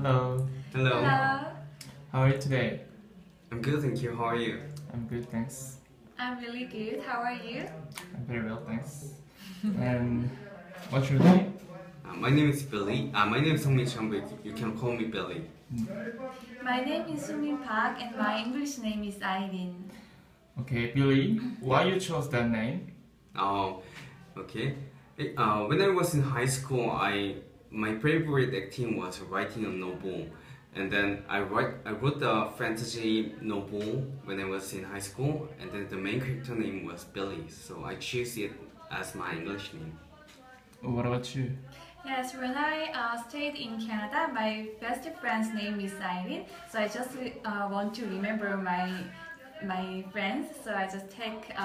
Hello. Hello. Hello, How are you today? I'm good, thank you. How are you? I'm good, thanks. I'm really good. How are you? I'm very well, thanks. And what's your name? My name is Billy. My name is Songmin Chang, but you can call me Billy. My name is Sumin Park and my English name is Irene. Okay, Billy, why you chose that name? Okay. When I was in high school, my favorite acting was writing a novel, and then I wrote a fantasy novel when I was in high school, and then the main character name was Billy, so I choose it as my English name. What about you? Yes, when I stayed in Canada, my best friend's name is Irene. So I just want to remember my friends. So I just take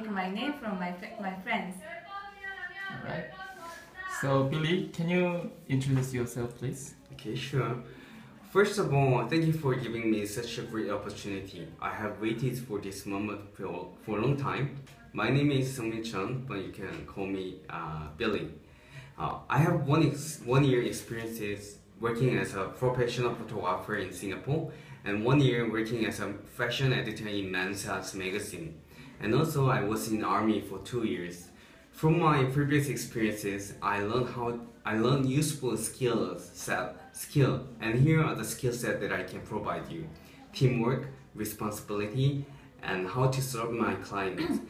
my name from my friends. Alright. So, Billy, can you introduce yourself, please? Okay, sure. First of all, thank you for giving me such a great opportunity. I have waited for this moment for a long time. My name is Songmin Chun, but you can call me Billy. I have one year experiences working as a professional photographer in Singapore and 1 year working as a fashion editor in Men's Health magazine. And also I was in the army for 2 years. From my previous experiences, I learned useful skills, and here are the skill set that I can provide you: teamwork, responsibility, and how to serve my clients.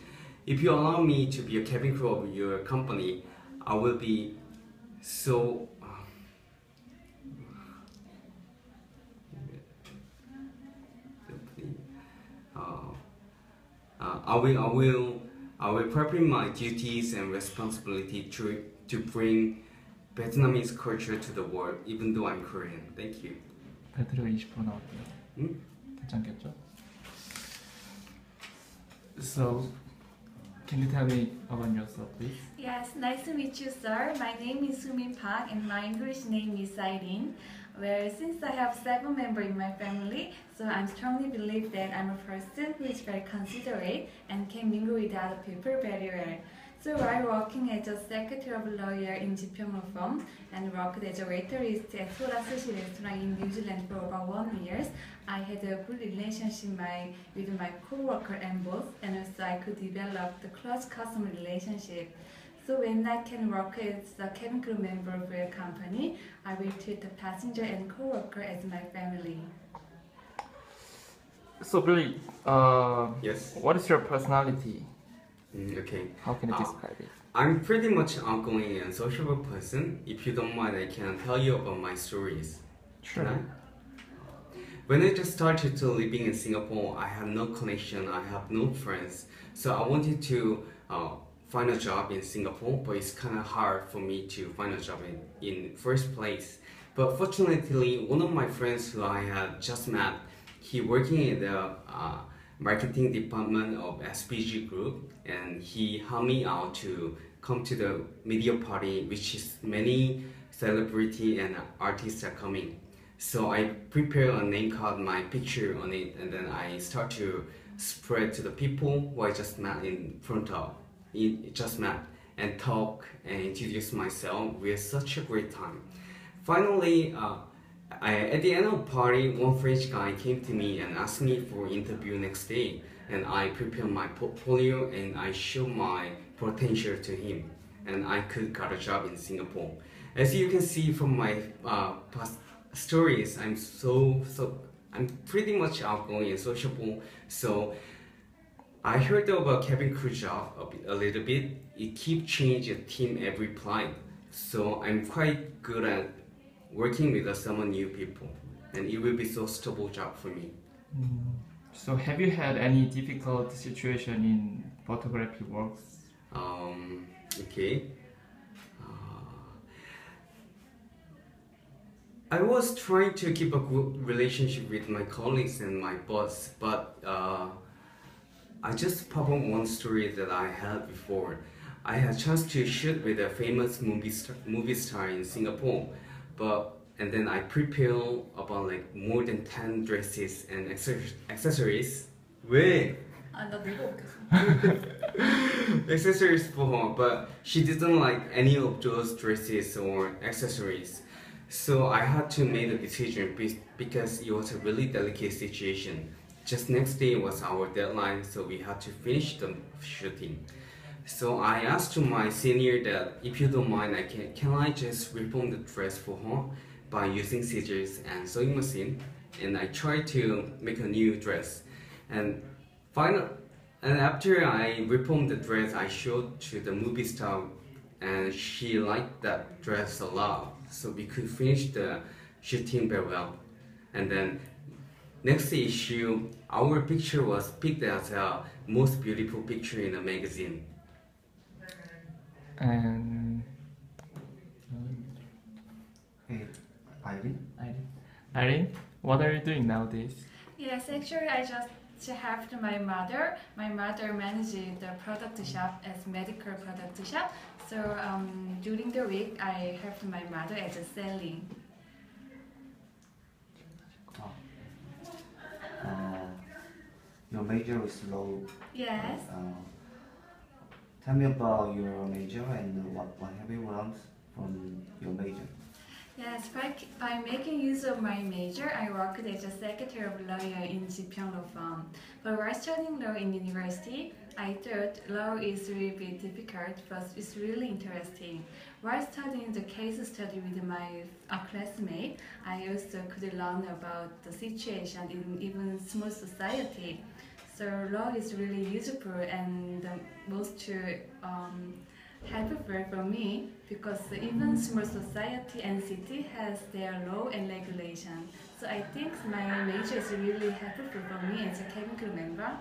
If you allow me to be a cabin crew of your company, I will be so. I will prepare my duties and responsibility to bring Vietnamese culture to the world, even though I'm Korean. Thank you. 배터리가 20% 나왔대요. 응? 괜찮겠죠? So, can you tell me about yourself, please? Yes, nice to meet you, sir. My name is Sumin Park and my English name is Irene. Well, since I have 7 members in my family, so I strongly believe that I'm a person who is very considerate and can mingle with other people very well. So while working as a secretary of a lawyer in Jipyong firm and worked as a waitress at Soda Sushi restaurant in New Zealand for over 1 year, I had a good relationship with my co-worker and boss, and also I could develop the close customer relationship. So when I can work as a cabin crew member of a company, I will treat the passenger and co-worker as my family. So, Billy, Yes. what is your personality? Okay. How can you describe it? I'm pretty much outgoing and sociable person. If you don't mind, I can tell you about my stories. Sure. Can I? When I just started to living in Singapore, I had no connection, I have no friends. So I wanted to find a job in Singapore, but it's kind of hard for me to find a job in first place. But fortunately, one of my friends who I had just met, he working in the marketing department of SPG Group, and he helped me out to come to the media party, which is many celebrity and artists are coming. So I prepare a name card, my picture on it, and then I start to spread to the people who I just met in front of, and talk and introduce myself. We had such a great time. Finally, at the end of the party, one French guy came to me and asked me for interview next day, and I prepared my portfolio and I showed my potential to him, and I could get a job in Singapore. As you can see from my past stories, I'm pretty much outgoing and sociable. So I heard about cabin crew job a little bit. It keeps changing team every flight, so I'm quite good at working with some new people, and it will be so stable job for me. So, have you had any difficult situation in photography works? Okay. I was trying to keep a good relationship with my colleagues and my boss, but I just pop on one story that I had before. I had a chance to shoot with a famous movie star in Singapore, and then I prepared about like more than 10 dresses and accessories. 왜? 나 내가 웃겼어. Accessories for her, but she didn't like any of those dresses or accessories. So I had to make a decision because it was a really delicate situation. Just next day was our deadline, so we had to finish the shooting. So I asked to my senior that if you don't mind, can I just reform the dress for her by using scissors and sewing machine, and I tried to make a new dress. And final, and after I reformed the dress, I showed to the movie star, and she liked that dress a lot. So we could finish the shooting very well. And then next issue, our picture was picked as a most beautiful picture in the magazine. And Hey, Irene? Irene, what are you doing nowadays? Yes, actually, I just helped my mother. My mother manages the product shop as medical product shop. So during the week, I helped my mother as a selling. Oh. Your major is law. Yes. Tell me about your major and what have you learned from your major? Yes, by making use of my major, I worked as a secretary of lawyer in Jibyang Law Firm. But while studying law in university, I thought law is really difficult, but it's really interesting. While studying the case study with my classmate, I also could learn about the situation in even small society. So law is really useful and most helpful for me because even small society and city has their law and regulation. So I think my major is really helpful for me as a cabin crew member.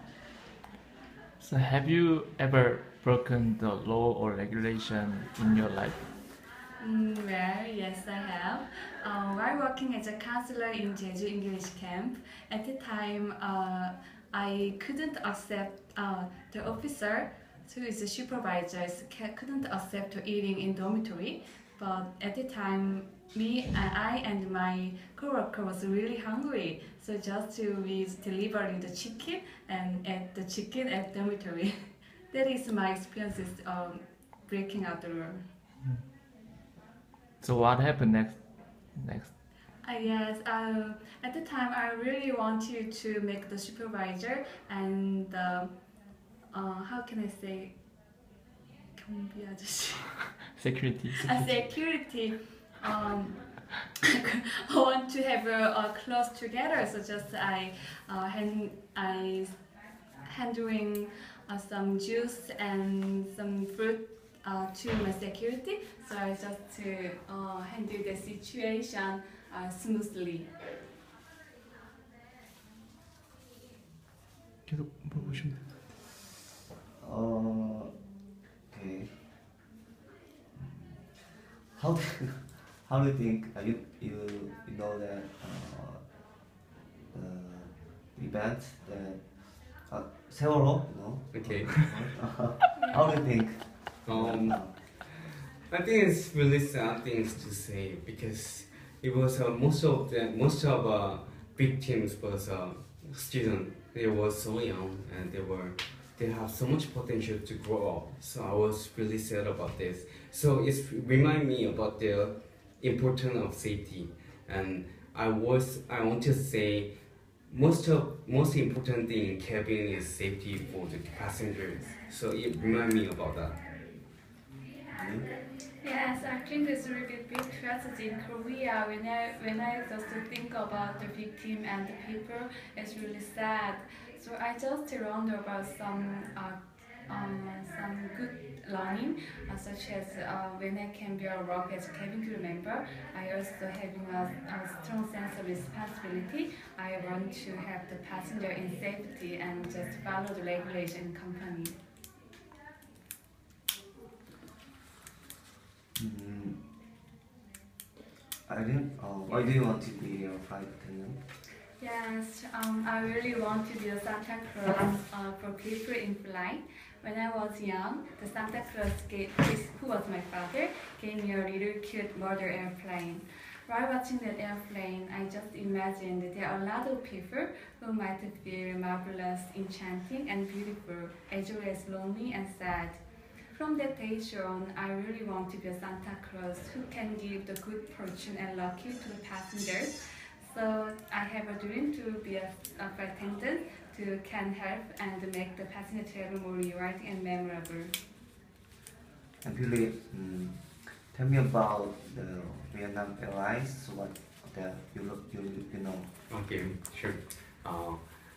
So have you ever broken the law or regulation in your life? Well, yes, I have. While working as a counselor in Jeju English camp, at the time I couldn't accept the officer who is a supervisor couldn't accept eating in dormitory. But at the time, I and my coworker was really hungry, so we delivered the chicken and ate the chicken at dormitory. That is my experiences breaking out the rule. So what happened next? Yes, at the time I really wanted to make the supervisor and how can I say? 경비 아저씨. Security. Security. I want to have a close together, so just I handling some juice and some fruit to my security. So I just to handle the situation smoothly. 계속 물어보시면 돼요. Okay. How do you think you know that the event that 세월호, you know? Okay. How do you think? I think it's really sad things to say because it was most of victims was student. They were so young and they have so much potential to grow up. So I was really sad about this. So it remind me about the importance of safety. And I want to say most important thing in cabin is safety for the passengers. So it remind me about that. Yes, I think it's a really big tragedy in Korea. When I just think about the victim and the people, it's really sad. So I just wonder about some good learning, such as when I can be a work as a cabin crew member, I also having a strong sense of responsibility. I want to have the passenger in safety and just follow the regulation company. Why do you want to be a flight attendant? Yes, I really want to be a Santa Claus for people in flight. When I was young, the Santa Claus who was my father, gave me a little cute model airplane. While watching that airplane, I just imagined that there are a lot of people who might feel marvelous, enchanting, and beautiful, as well as lonely and sad. From that age on, I really want to be a Santa Claus who can give the good fortune and luck to the passengers. So I have a dream to be a flight attendant who can help and make the passenger travel more rewarding and memorable. And Philip, tell me about the Vietnam Airlines. What you know? Okay, sure.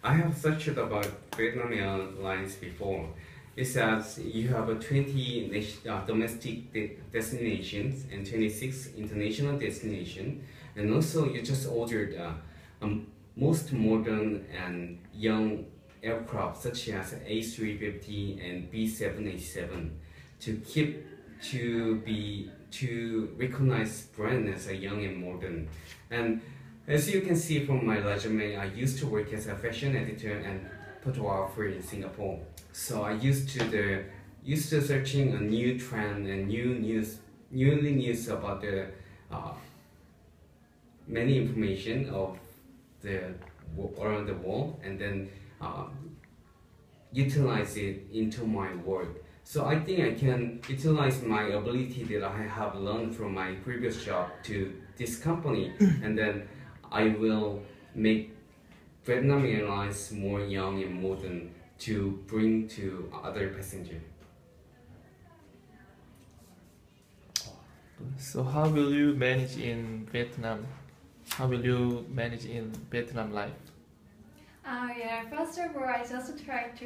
I have searched about Vietnam Airlines before. It says you have a 20 domestic destinations and 26 international destinations, and also you just ordered most modern and young aircraft such as A350 and B787 to recognize brand as a young and modern. And as you can see from my resume, I used to work as a fashion editor and photographer in Singapore. So I used to searching a new trend and new news about the many information of the around the world, and then utilize it into my work. So I think I can utilize my ability that I have learned from my previous job to this company, and then I will make Vietnam Airlines more young and modern to bring to other passengers. So how will you manage in Vietnam? How will you manage in Vietnam life? Yeah, first of all, I just try to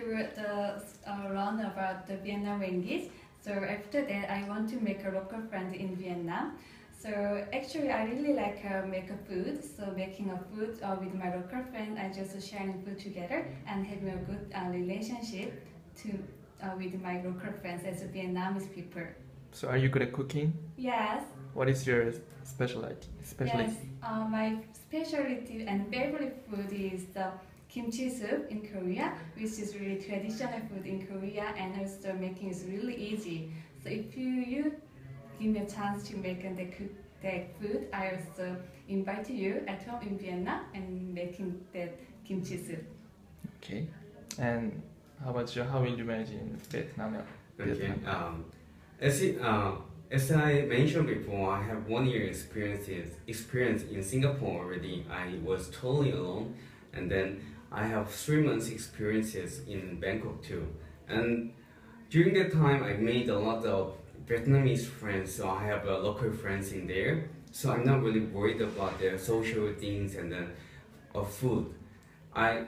learn about the Vietnam language. So after that, I want to make a local friend in Vietnam. So actually, I really like make a food. So making a food with my local friend, I just sharing food together and having a good relationship with my local friends as a Vietnamese people. So are you good at cooking? Yes. What is your specialty? Yes. My specialty and favorite food is the kimchi soup in Korea, which is really traditional food in Korea, and also making is really easy. So if you give me a chance to make that food, I also invite you at home in Vienna and making that kimchi soup. Okay. And how about you? How will you manage in Vietnam? Okay. As I mentioned before, I have 1 year experience in Singapore already. I was totally alone, and then I have 3 months experiences in Bangkok too. And during that time, I made a lot of Vietnamese friends, so I have local friends in there. So I'm not really worried about the social things and then food. I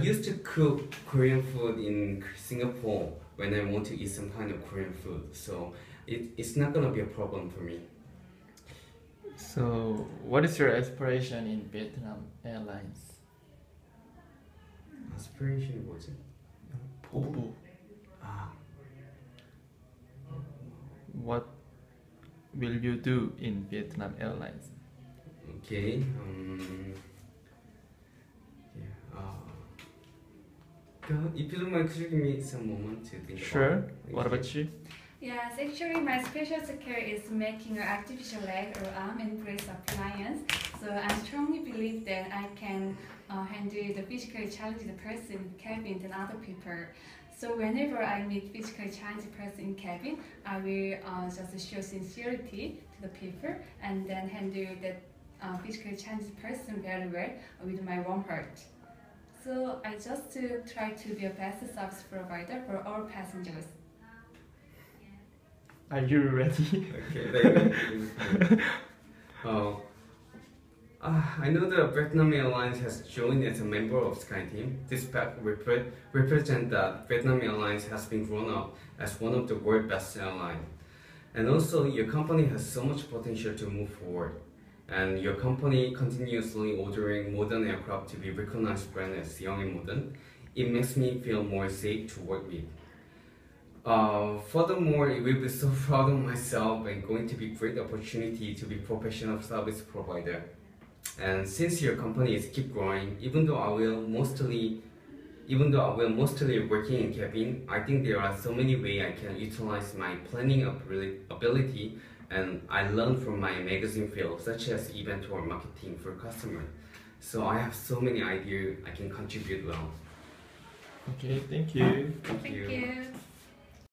used to cook Korean food in Singapore when I want to eat some kind of Korean food, so it's not gonna be a problem for me. So what is your aspiration in Vietnam Airlines? Aspiration was it? 포부. What will you do in Vietnam Airlines? Okay. If you don't mind, could you give me some moment to think Sure. about it? What about you? Yes, actually my special skill is making an artificial leg or arm and brace appliance. So I strongly believe that I can handle the physically challenged person in cabin than other people. So whenever I meet physically challenged person in cabin, I will just show sincerity to the people and then handle that physically challenged person very well with my warm heart. So I just try to be a best service provider for all passengers. Are you ready? Okay. I know that Vietnam Airlines has joined as a member of SkyTeam. This fact represents that Vietnam Airlines has been grown up as one of the world's best airlines. And also, your company has so much potential to move forward. And your company continuously ordering modern aircraft to be recognized brand as young and modern. It makes me feel more safe to work with. Furthermore, it will be so proud of myself and going to be great opportunity to be professional service provider. And since your company is keep growing, even though I will mostly working in cabin, I think there are so many ways I can utilize my planning ability, and I learned from my magazine field, such as event or marketing for customer. So I have so many ideas I can contribute well. Okay, thank you. Thank you. Thank you.